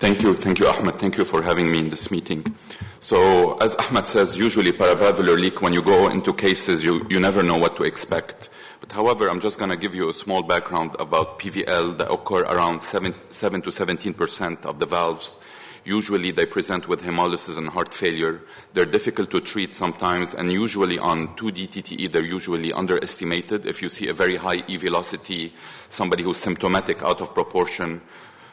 Thank you, Ahmed. Thank you for having me in this meeting. So, as Ahmed says, usually paravalvular leak, when you go into cases, you never know what to expect. But however, I'm just going to give you a small background about PVL that occur around 7 to 17% of the valves. Usually they present with hemolysis and heart failure. They're difficult to treat sometimes, and usually on 2D TTE, they're usually underestimated. If you see a very high E velocity, somebody who's symptomatic out of proportion,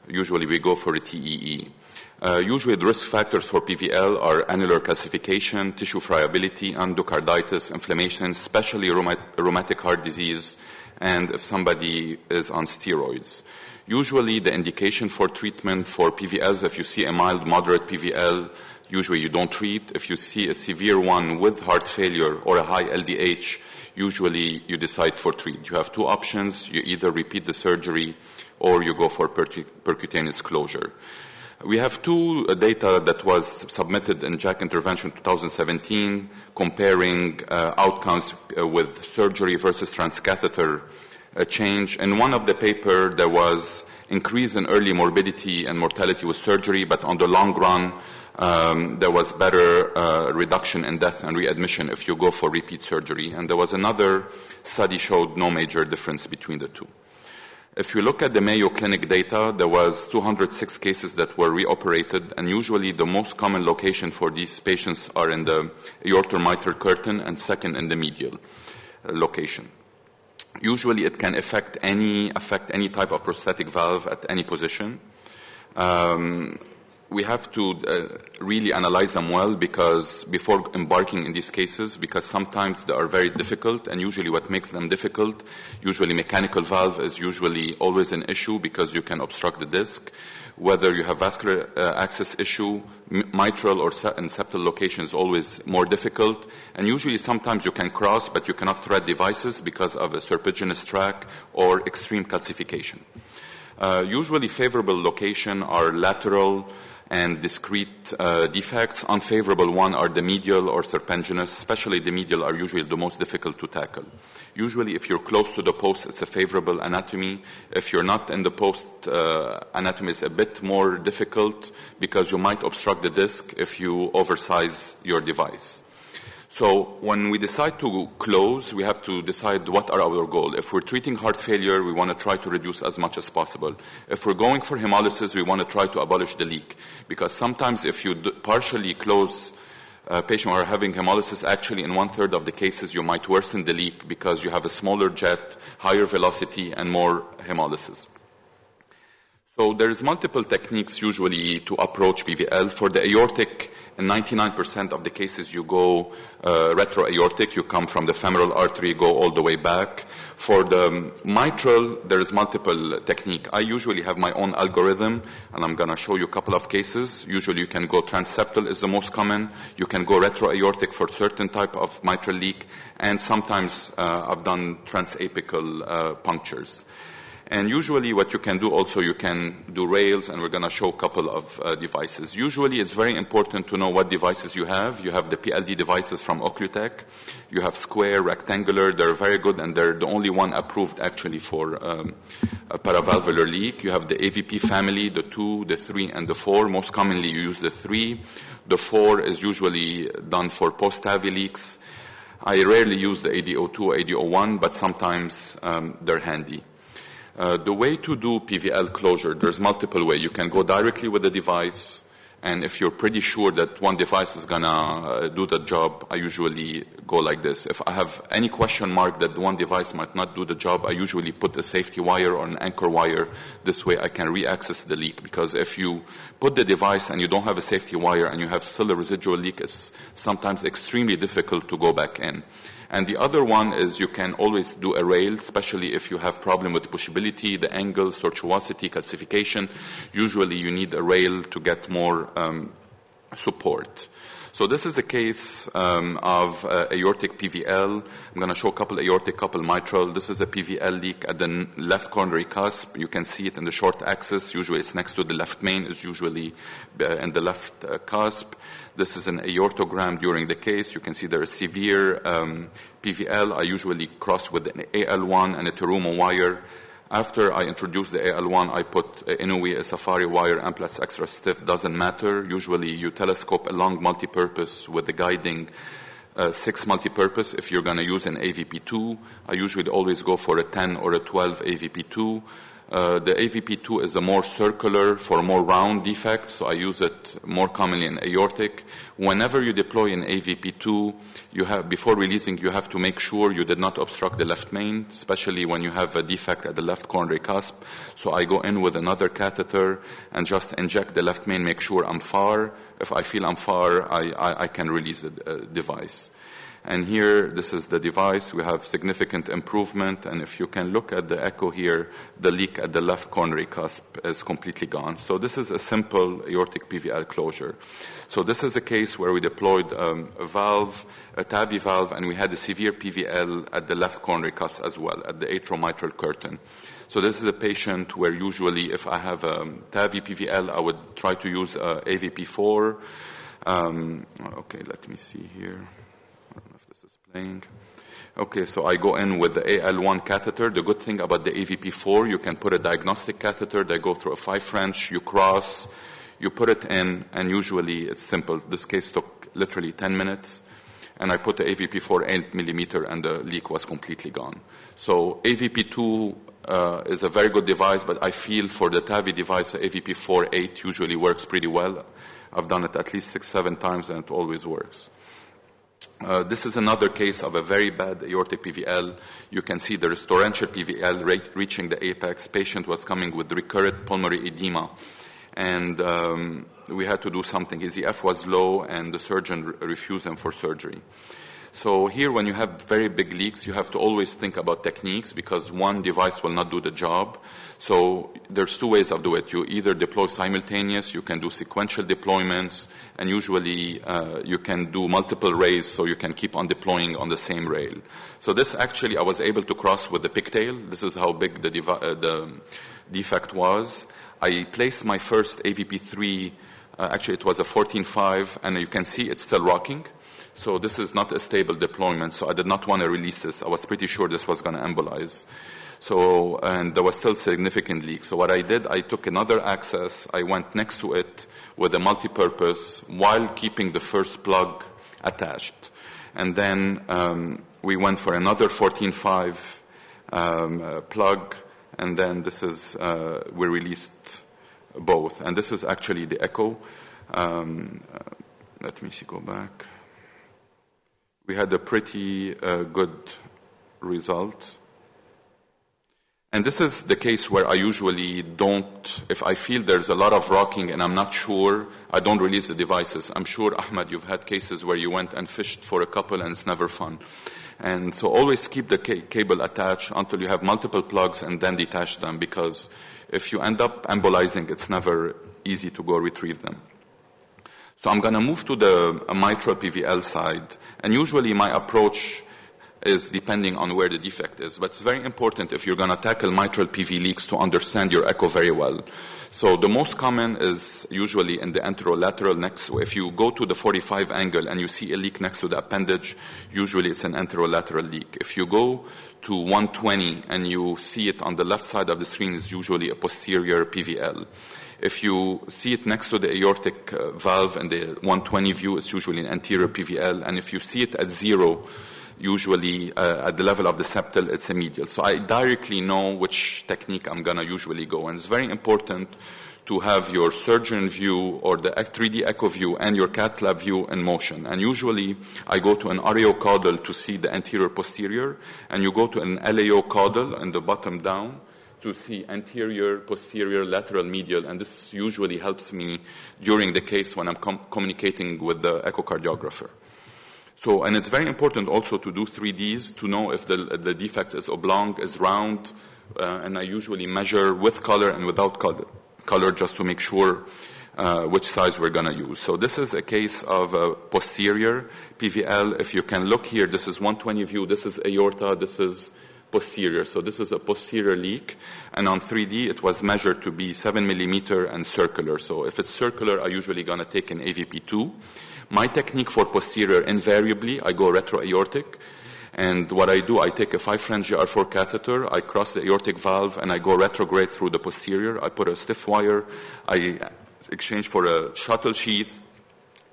usually we go for a TEE. Usually the risk factors for PVL are annular calcification, tissue friability, endocarditis, inflammation, especially rheumatic heart disease, and if somebody is on steroids. Usually the indication for treatment for PVLs, if you see a mild, moderate PVL, usually you don't treat. If you see a severe one with heart failure or a high LDH, usually you decide for treat. You have two options. You either repeat the surgery or you go for percutaneous closure. We have two data that was submitted in JACC Intervention 2017 comparing outcomes with surgery versus transcatheter change. In one of the paper, there was increase in early morbidity and mortality with surgery, but on the long run, there was better reduction in death and readmission if you go for repeat surgery. And there was another study showed no major difference between the two. If you look at the Mayo Clinic data, there was 206 cases that were reoperated, and usually the most common location for these patients are in the aortomitral curtain and second in the medial location. Usually it can affect any type of prosthetic valve at any position. We have to really analyze them well because before embarking in these cases, because sometimes they are very difficult, and usually what makes them difficult, usually mechanical valve is usually always an issue because you can obstruct the disc. Whether you have vascular access issue, mitral or in septal location is always more difficult, and usually sometimes you can cross but you cannot thread devices because of a serpiginous tract or extreme calcification. Usually favorable location are lateral and discrete defects. Unfavorable one are the medial or serpentinous, especially the medial are usually the most difficult to tackle. Usually if you're close to the post, it's a favorable anatomy. If you're not in the post, anatomy is a bit more difficult because you might obstruct the disc if you oversize your device. So when we decide to close, we have to decide what are our goals. If we're treating heart failure, we want to try to reduce as much as possible. If we're going for hemolysis, we want to try to abolish the leak. Because sometimes if you partially close a patient who are having hemolysis, actually in 1/3 of the cases you might worsen the leak because you have a smaller jet, higher velocity, and more hemolysis. So there's multiple techniques usually to approach PVL. For the aortic, in 99% of the cases you go retroaortic, you come from the femoral artery, go all the way back. For the mitral, there is multiple technique. I usually have my own algorithm, and I'm going to show you a couple of cases. Usually you can go transseptal is the most common. You can go retroaortic for certain type of mitral leak, and sometimes I've done transapical punctures. And usually what you can do also, you can do rails, and we're going to show a couple of devices. Usually it's very important to know what devices you have. You have the PLD devices from Occlutech. You have square, rectangular. They're very good, and they're the only one approved actually for a paravalvular leak. You have the AVP family, the 2, the 3, and the 4. Most commonly you use the 3. The 4 is usually done for post-TAVI leaks. I rarely use the AD02 or AD01, but sometimes they're handy. The way to do PVL closure, there's multiple ways. You can go directly with the device, and if you're pretty sure that one device is going to do the job, I usually go like this. If I have any question mark that one device might not do the job, I usually put a safety wire or an anchor wire. This way I can re-access the leak, because if you put the device and you don't have a safety wire and you have still a residual leak, it's sometimes extremely difficult to go back in. And the other one is you can always do a rail, especially if you have problem with pushability, the angles, tortuosity, calcification. Usually you need a rail to get more support. So this is a case of aortic PVL. I'm going to show a couple aortic, couple mitral. This is a PVL leak at the left coronary cusp. You can see it in the short axis. Usually it's next to the left main. It's usually in the left cusp. This is an aortogram during the case. You can see there is severe PVL. I usually cross with an AL1 and a Terumo wire. After I introduce the AL1, I put Inui, a Safari wire, Amplatz extra stiff, doesn't matter. Usually you telescope a long multipurpose with the guiding 6 multipurpose. If you're going to use an AVP2, I usually always go for a 10 or a 12 AVP2. The AVP2 is a more circular for more round defects, so I use it more commonly in aortic. Whenever you deploy an AVP2, you have, before releasing, you have to make sure you did not obstruct the left main, especially when you have a defect at the left coronary cusp. So I go in with another catheter and just inject the left main, make sure I'm far. If I feel I'm far, I can release the device. And here, this is the device. We have significant improvement. And if you can look at the echo here, the leak at the left coronary cusp is completely gone. So this is a simple aortic PVL closure. So this is a case where we deployed a valve, a TAVI valve, and we had a severe PVL at the left coronary cusp as well, at the atriomitral curtain. So this is a patient where usually if I have a TAVI PVL, I would try to use AVP4. Okay, let me see here. I don't know if this is playing. Okay, so I go in with the AL1 catheter. The good thing about the AVP4, you can put a diagnostic catheter. They go through a 5 French, you cross, you put it in, and usually it's simple. This case took literally 10 minutes, and I put the AVP4 8 millimeter, and the leak was completely gone. So AVP2 is a very good device, but I feel for the TAVI device, the AVP4 8 usually works pretty well. I've done it at least 6-7 times, and it always works. This is another case of a very bad aortic PVL. You can see the torrential PVL reaching the apex. Patient was coming with recurrent pulmonary edema, and we had to do something. His EF was low, and the surgeon refused him for surgery. So here, when you have very big leaks, you have to always think about techniques, because one device will not do the job. So there's 2 ways of doing it. You either deploy simultaneous, you can do sequential deployments, and usually you can do multiple rails, so you can keep on deploying on the same rail. So this actually, I was able to cross with the pigtail. This is how big the defect was. I placed my first AVP3, actually it was a 14.5, and you can see it's still rocking. So this is not a stable deployment, so I did not want to release this. I was pretty sure this was going to embolize. So, and there was still significant leak. So what I did, I took another access, I went next to it with a multipurpose while keeping the first plug attached. And then we went for another 14.5 plug, and then this is, we released both. And this is actually the echo. Let me see, go back. We had a pretty good result. And this is the case where I usually don't, if I feel there's a lot of rocking and I'm not sure, I don't release the devices. I'm sure, Ahmed, you've had cases where you went and fished for a couple and it's never fun. And so always keep the cable attached until you have multiple plugs and then detach them, because if you end up embolizing, it's never easy to go retrieve them. So I'm going to move to the mitral PVL side, and usually my approach is depending on where the defect is. But it's very important if you're going to tackle mitral PV leaks to understand your echo very well. So the most common is usually in the anterolateral next. If you go to the 45 angle and you see a leak next to the appendage, usually it's an anterolateral leak. If you go to 120 and you see it on the left side of the screen, it's usually a posterior PVL. If you see it next to the aortic valve in the 120 view, it's usually an anterior PVL. And if you see it at 0, usually at the level of the septal, it's a medial. So I directly know which technique I'm going to usually go. And it's very important to have your surgeon view or the 3D echo view and your cath lab view in motion. And usually I go to an RAO caudal to see the anterior posterior, and you go to an LAO caudal in the bottom down to see anterior, posterior, lateral, medial, and this usually helps me during the case when I'm communicating with the echocardiographer. So, and it's very important also to do 3Ds to know if the defect is oblong, is round, and I usually measure with color and without color just to make sure which size we're going to use. So this is a case of a posterior PVL. If you can look here, this is 120 view, this is aorta, this is posterior. So this is a posterior leak, and on 3D it was measured to be 7 millimeter and circular. So if it's circular, I'm usually going to take an AVP2. My technique for posterior, invariably, I go retroaortic, And what I do, I take a 5 French GR4 catheter, I cross the aortic valve, and I go retrograde through the posterior. I put a stiff wire, I exchange for a shuttle sheath,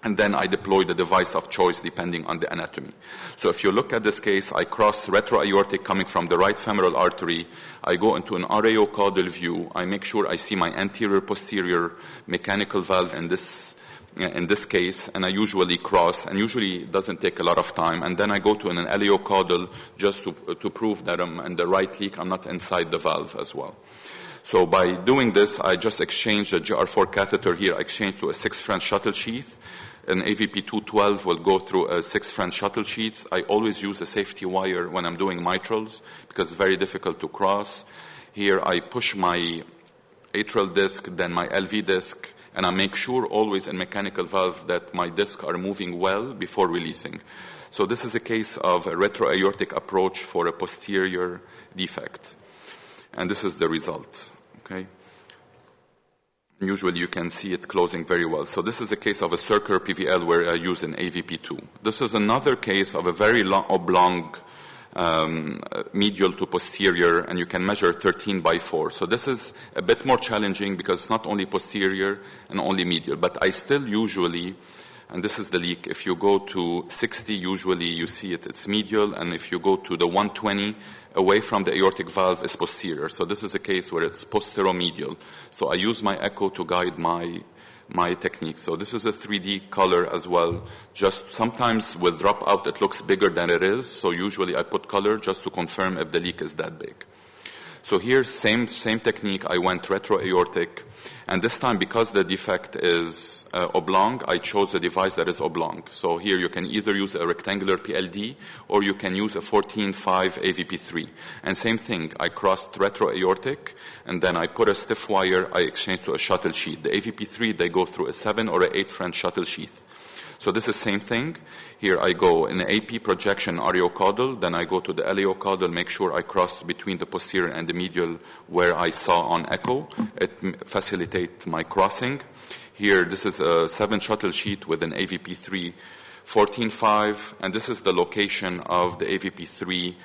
and then I deploy the device of choice depending on the anatomy. So if you look at this case, I cross retroaortic coming from the right femoral artery. I go into an RAO-caudal view. I make sure I see my anterior-posterior mechanical valve in this case, and I usually cross, and usually it doesn't take a lot of time. And then I go to an LAO-caudal just to prove that I'm in the right leak, I'm not inside the valve as well. So by doing this, I just exchange the GR4 catheter here, I exchange to a 6 French shuttle sheath. An AVP 212 will go through a 6 French shuttle sheath. I always use a safety wire when I'm doing mitrals because it's very difficult to cross. Here I push my atrial disc, then my LV disc, and I make sure always in mechanical valve that my discs are moving well before releasing. So this is a case of a retroaortic approach for a posterior defect. And this is the result, okay? Usually you can see it closing very well. So this is a case of a circular PVL where I use an AVP2. This is another case of a very long, oblong medial to posterior, and you can measure 13 by 4. So this is a bit more challenging because it's not only posterior and only medial, but I still usually, and this is the leak, if you go to 60, usually you see it's medial, and if you go to the 120, away from the aortic valve is posterior. So this is a case where it's posteromedial. So I use my echo to guide my technique. So this is a 3D color as well. Just sometimes with dropout it looks bigger than it is. So usually I put color just to confirm if the leak is that big. So here, same technique, I went retroaortic, and this time because the defect is oblong, I chose a device that is oblong. So here you can either use a rectangular PLD or you can use a 14.5 AVP3. And same thing, I crossed retroaortic, and then I put a stiff wire, I exchanged to a shuttle sheath. The AVP3, they go through a 7 or an 8 French shuttle sheath. So this is same thing. Here I go in the AP projection RAO-caudal, then I go to the LAO-caudal, make sure I cross between the posterior and the medial where I saw on echo. It facilitates my crossing. Here, this is a 7 shuttle sheet with an AVP3 14.5, and this is the location of the AVP3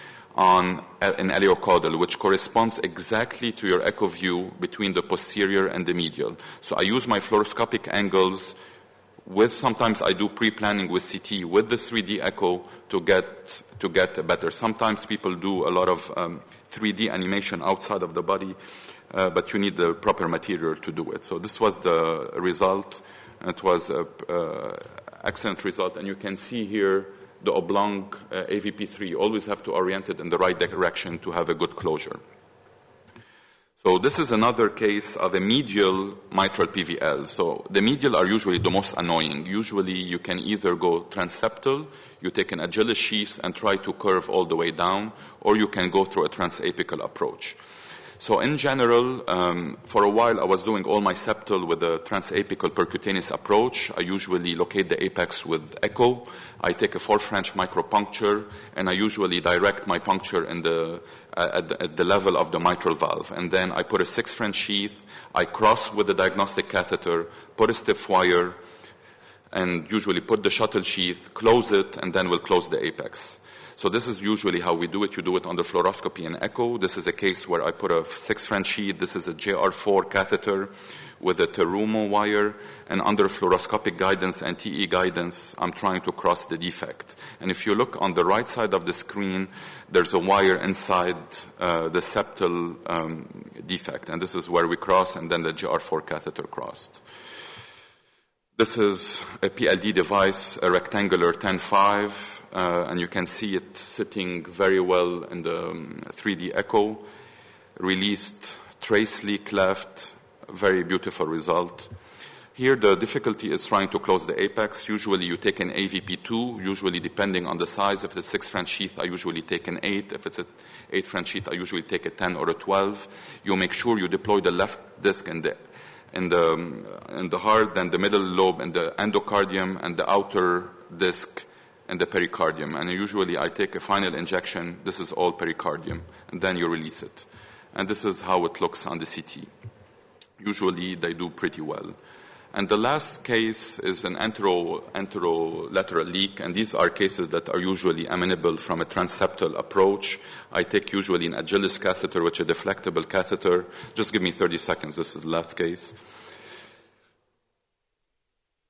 in LAO-caudal, which corresponds exactly to your echo view between the posterior and the medial. So I use my fluoroscopic angles. Sometimes I do pre-planning with CT with the 3D echo to get better. Sometimes people do a lot of 3D animation outside of the body, but you need the proper material to do it. So this was the result. It was an excellent result, and you can see here the oblong AVP3. You always have to orient it in the right direction to have a good closure. So this is another case of a medial mitral PVL. So the medial are usually the most annoying. Usually you can either go transseptal, you take an Agilis sheath and try to curve all the way down, or you can go through a transapical approach. So in general, for a while I was doing all my septal with a transapical percutaneous approach. I usually locate the apex with echo. I take a 4 French micropuncture, and I usually direct my puncture in at the level of the mitral valve. And then I put a 6 French sheath, I cross with the diagnostic catheter, put a stiff wire, and usually put the shuttle sheath, close it, and then we'll close the apex. So this is usually how we do it. You do it on the fluoroscopy and echo. This is a case where I put a 6 French sheath. This is a JR4 catheter with a Terumo wire, and under fluoroscopic guidance and TE guidance, I'm trying to cross the defect. And if you look on the right side of the screen, there's a wire inside the septal defect, and this is where we cross, and then the JR4 catheter crossed. This is a PLD device, a rectangular 10.5, and you can see it sitting very well in the 3D echo. Released tracely cleft, very beautiful result. Here the difficulty is trying to close the apex. Usually you take an AVP2, usually depending on the size. If it's a 6 French sheath, I usually take an 8. If it's an 8 French sheath, I usually take a 10 or a 12. You make sure you deploy the left disc in the heart, then the middle lobe and the endocardium, and the outer disc and the pericardium. And usually I take a final injection. This is all pericardium, and then you release it. And this is how it looks on the CT. Usually they do pretty well. And the last case is an anterolateral leak, and these are cases that are usually amenable from a transseptal approach. I take usually an Agilis catheter, which is a deflectable catheter. Just give me 30 seconds. This is the last case.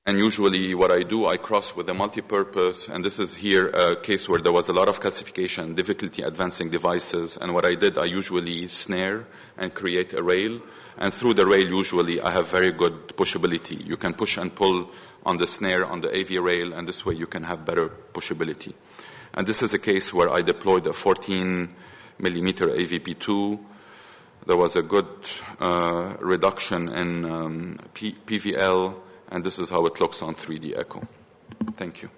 And usually what I do, I cross with a multi-purpose, and this is here a case where there was a lot of calcification, difficulty advancing devices, and what I did, I usually snare and create a rail, and through the rail usually I have very good pushability. You can push and pull on the snare, on the AV rail, and this way you can have better pushability. And this is a case where I deployed a 14 millimeter AVP2. There was a good reduction in PVL, and this is how it looks on 3D echo. Thank you.